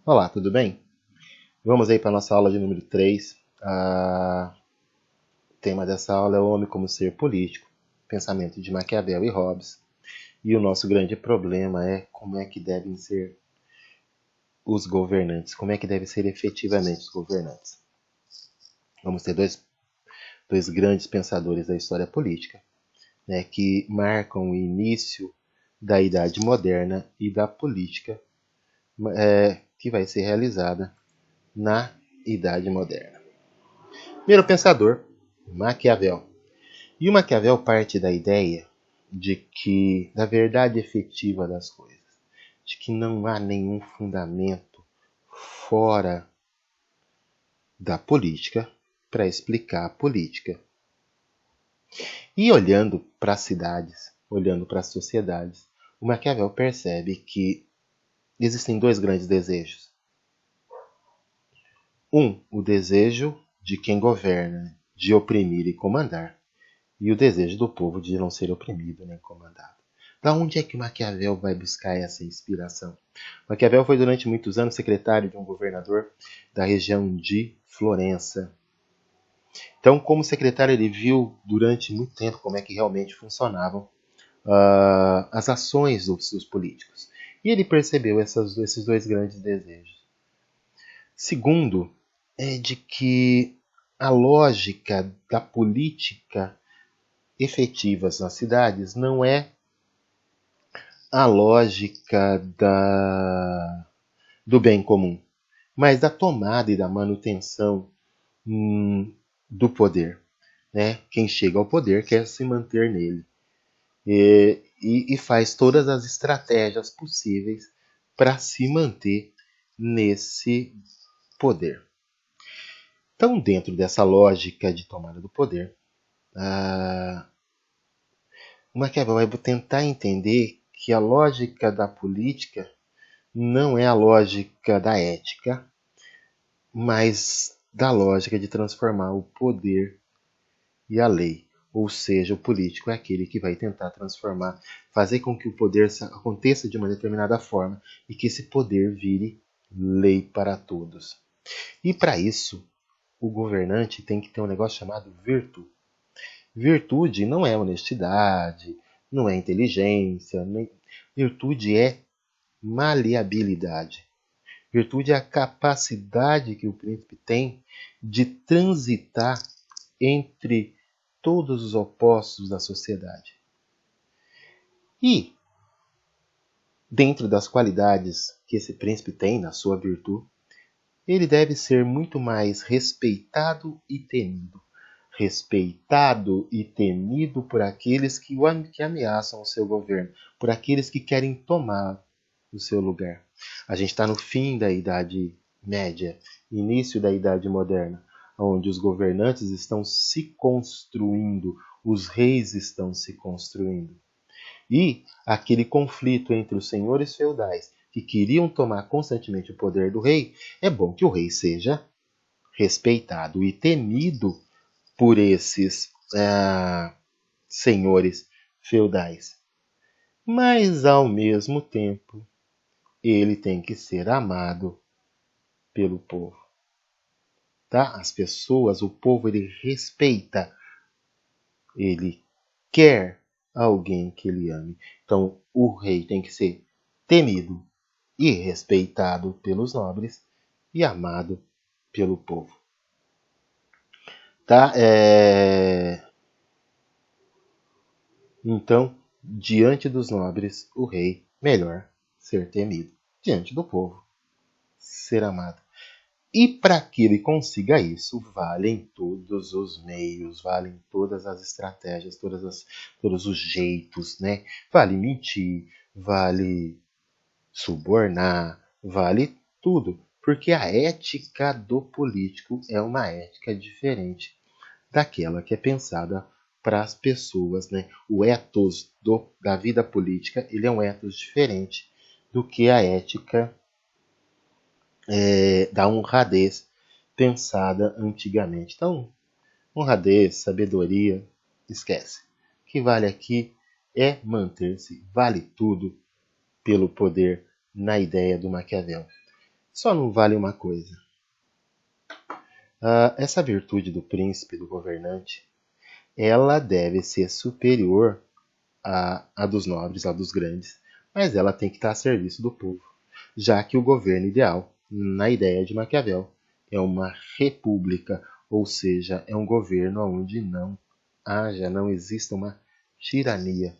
Olá, tudo bem? Vamos aí para a nossa aula de número 3. O tema dessa aula é o homem como ser político, pensamento de Maquiavel e Hobbes. E o nosso grande problema é como é que devem ser os governantes, como é que devem ser efetivamente os governantes. Vamos ter dois grandes pensadores da história política, né, que marcam o início da Idade Moderna e da política que vai ser realizada na Idade Moderna. Primeiro pensador, Maquiavel. E o Maquiavel parte da ideia da verdade efetiva das coisas, de que não há nenhum fundamento fora da política para explicar a política. E olhando para as cidades, olhando para as sociedades, o Maquiavel percebe que existem dois grandes desejos. O desejo de quem governa de oprimir e comandar, e o desejo do povo de não ser oprimido nem comandado. Da onde é que Maquiavel vai buscar essa inspiração? Maquiavel foi durante muitos anos secretário de um governador da região de Florença. Então, como secretário, ele viu durante muito tempo como é que realmente funcionavam as ações dos políticos. E ele percebeu esses dois grandes desejos. Segundo, é de que a lógica da política efetivas nas cidades não é a lógica do bem comum, mas da tomada e da manutenção do poder. Né? Quem chega ao poder quer se manter nele e faz todas as estratégias possíveis para se manter nesse poder. Então, dentro dessa lógica de tomada do poder, o Maquiavel vai tentar entender que a lógica da política não é a lógica da ética, mas da lógica de transformar o poder e a lei. Ou seja, o político é aquele que vai tentar transformar, fazer com que o poder aconteça de uma determinada forma e que esse poder vire lei para todos. E para isso, o governante tem que ter um negócio chamado virtude. Virtude não é honestidade, não é inteligência, virtude é maleabilidade. Virtude é a capacidade que o príncipe tem de transitar entre todos os opostos da sociedade. E, dentro das qualidades que esse príncipe tem na sua virtude, ele deve ser muito mais respeitado e temido. Respeitado e temido por aqueles que ameaçam o seu governo, por aqueles que querem tomar o seu lugar. A gente está no fim da Idade Média, início da Idade Moderna, onde os governantes estão se construindo, os reis estão se construindo. E aquele conflito entre os senhores feudais que queriam tomar constantemente o poder do rei, é bom que o rei seja respeitado e temido por esses senhores feudais. Mas, ao mesmo tempo, ele tem que ser amado pelo povo. Tá? As pessoas, o povo, ele respeita, ele quer alguém que ele ame. Então, o rei tem que ser temido e respeitado pelos nobres e amado pelo povo. Tá? Então, diante dos nobres, o rei, melhor ser temido. Diante do povo, ser amado. E para que ele consiga isso, valem todos os meios, valem todas as estratégias, todos os jeitos, né? Vale mentir, vale subornar, vale tudo. Porque a ética do político é uma ética diferente daquela que é pensada para as pessoas, né? O ethos da vida política, ele é um ethos diferente do que a ética da honradez pensada antigamente. Então, honradez, sabedoria, esquece. O que vale aqui é manter-se, vale tudo pelo poder na ideia do Maquiavel. Só não vale uma coisa. Essa virtude do príncipe, do governante, ela deve ser superior à dos nobres, à dos grandes, mas ela tem que estar a serviço do povo, já que o governo ideal, na ideia de Maquiavel, é uma república, ou seja, é um governo onde não exista uma tirania,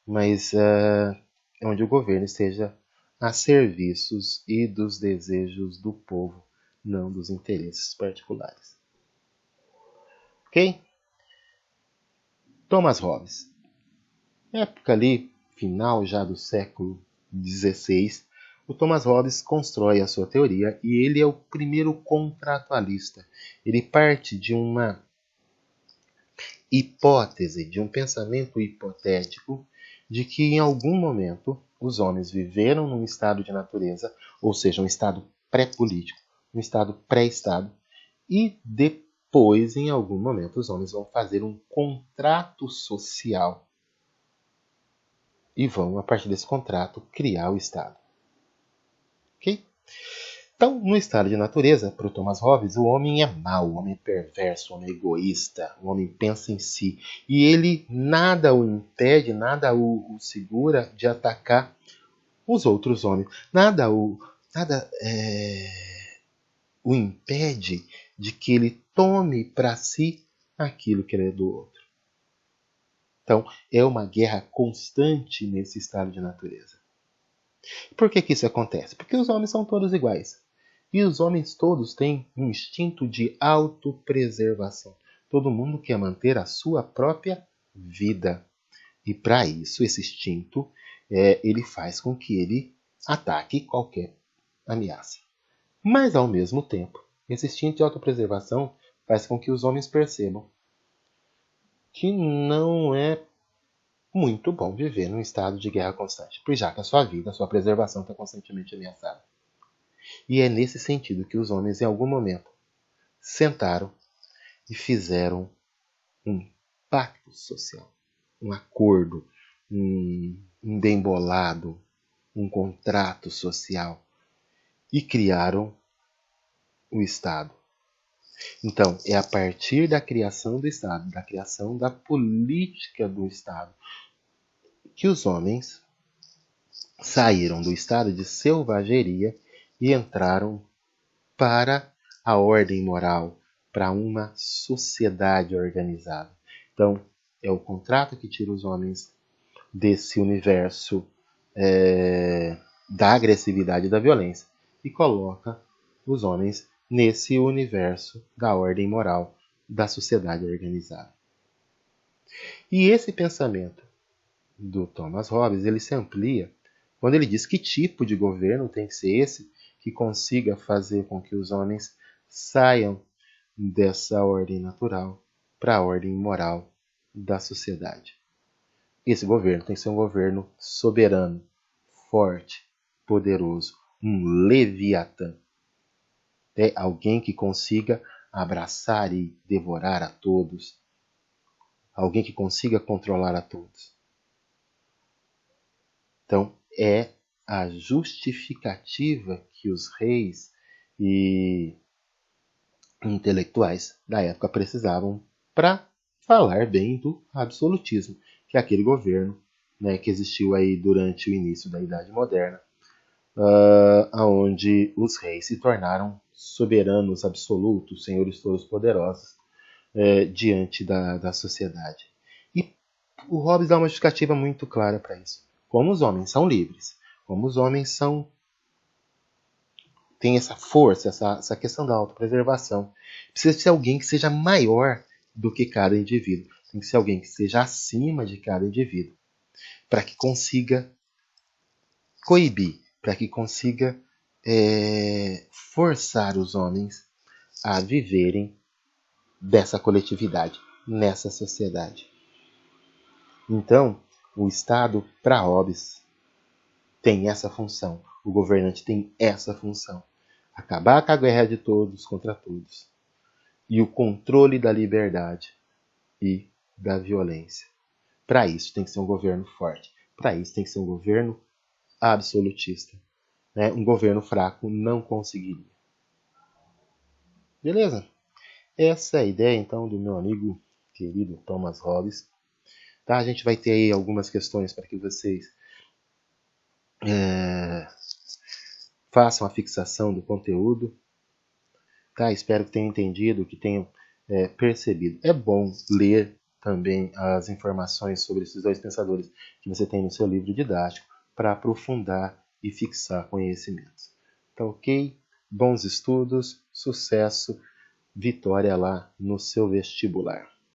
mas é onde o governo esteja a serviços e dos desejos do povo, não dos interesses particulares. Ok? Thomas Hobbes. Época ali, final já do século XVI, o Thomas Hobbes constrói a sua teoria e ele é o primeiro contratualista. Ele parte de uma hipótese, de um pensamento hipotético, de que em algum momento os homens viveram num estado de natureza, ou seja, um estado pré-político, um estado pré-estado, e depois, em algum momento, os homens vão fazer um contrato social e vão, a partir desse contrato, criar o Estado. Ok? Então, no estado de natureza, para o Thomas Hobbes, o homem é mau, o homem é perverso, o homem é egoísta, o homem pensa em si. E ele nada o impede, nada o segura de atacar os outros homens. Nada o impede de que ele tome para si aquilo que ele é do outro. Então, é uma guerra constante nesse estado de natureza. Por que isso acontece? Porque os homens são todos iguais. E os homens todos têm um instinto de autopreservação. Todo mundo quer manter a sua própria vida. E para isso, esse instinto, ele faz com que ele ataque qualquer ameaça. Mas, ao mesmo tempo, esse instinto de autopreservação faz com que os homens percebam que não é muito bom viver num estado de guerra constante, pois já que a sua vida, a sua preservação está constantemente ameaçada. E é nesse sentido que os homens, em algum momento, sentaram e fizeram um pacto social, um acordo, um bem bolado, um contrato social e criaram o Estado. Então, é a partir da criação do Estado, da criação da política do Estado, que os homens saíram do estado de selvageria e entraram para a ordem moral, para uma sociedade organizada. Então, é o contrato que tira os homens desse universo da agressividade e da violência e coloca os homens nesse universo da ordem moral, da sociedade organizada. E esse pensamento do Thomas Hobbes, ele se amplia quando ele diz que tipo de governo tem que ser esse que consiga fazer com que os homens saiam dessa ordem natural para a ordem moral da sociedade. Esse governo tem que ser um governo soberano, forte, poderoso, um leviatã. É alguém que consiga abraçar e devorar a todos. Alguém que consiga controlar a todos. Então, é a justificativa que os reis e intelectuais da época precisavam para falar bem do absolutismo, que é aquele governo, né, que existiu aí durante o início da Idade Moderna, onde os reis se tornaram soberanos absolutos, senhores todos poderosos, diante da sociedade. E o Hobbes dá uma justificativa muito clara para isso. Como os homens são livres, como os homens têm essa força, essa questão da autopreservação, precisa ser alguém que seja maior do que cada indivíduo. Tem que ser alguém que seja acima de cada indivíduo, para que consiga coibir, para que consiga forçar os homens a viverem dessa coletividade, nessa sociedade. Então, o Estado, para Hobbes, tem essa função. O governante tem essa função. Acabar com a guerra de todos contra todos. E o controle da liberdade e da violência. Para isso tem que ser um governo forte. Para isso tem que ser um governo absolutista. né, um governo fraco não conseguiria. Beleza? Essa é a ideia, então, do meu amigo querido Thomas Hobbes. Tá? A gente vai ter aí algumas questões para que vocês façam a fixação do conteúdo. Tá? Espero que tenham entendido, que tenham percebido. É bom ler também as informações sobre esses dois pensadores que você tem no seu livro didático para aprofundar e fixar conhecimentos. Tá ok? Bons estudos, sucesso, vitória lá no seu vestibular.